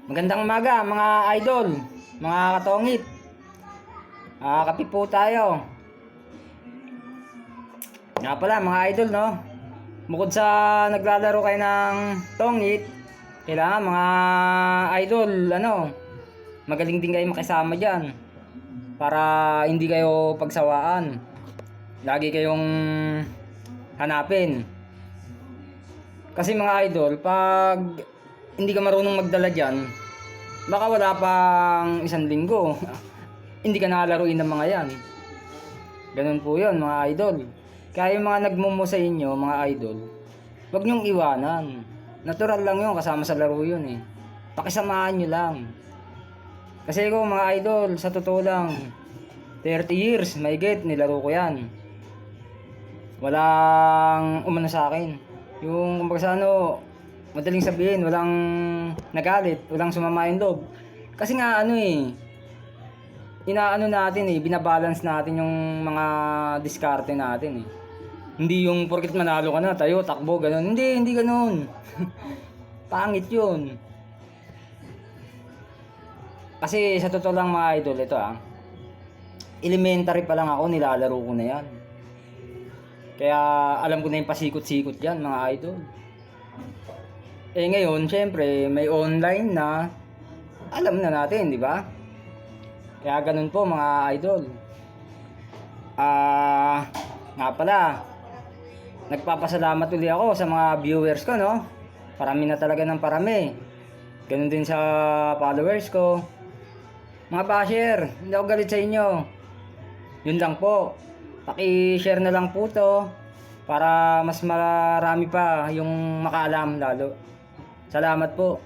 Magandang umaga mga idol, mga katongit. Kape po tayo. Nga pala mga idol, no? Bukod sa naglalaro kayo ng tongit, kailangan mga idol, magaling din kayo makisama dyan. Para hindi kayo pagsawaan. Lagi kayong hanapin. Kasi mga idol, pag hindi ka marunong magdala dyan, baka wala pang isang linggo hindi ka nakalaruin ng mga yan. Ganun po yun mga idol. Kaya yung mga nagmumo sa inyo mga idol, huwag nyong iwanan. Natural lang yun, kasama sa laro yun eh. Pakisamahan nyo lang. Kasi ko mga idol, sa totoo lang, 30 years mahigit nilaro ko yan. Walang umano sa akin. Yung kumbaga sa madaling sabihin, walang nagalit, walang sumama yung loob. Kasi nga natin binabalance natin yung mga diskarte natin eh. Hindi yung porket manalo ka na, tayo, takbo, ganun. Hindi ganun. Pangit yun. Kasi sa totoo lang mga idol, ito elementary pa lang ako, nilalaro ko na yan. Kaya alam ko na yung pasikot-sikot yan mga idol. Ngayon, syempre, may online na, alam na natin, di ba? Kaya ganun po mga idol. Nga pala, nagpapasalamat ulit ako sa mga viewers ko, no? Parami na talaga ng parami. Ganun din sa followers ko. Mga basher, hindi ako galit sa inyo. Yun lang po. Paki-share na lang po to para mas marami pa yung makaalam lalo. Salamat po.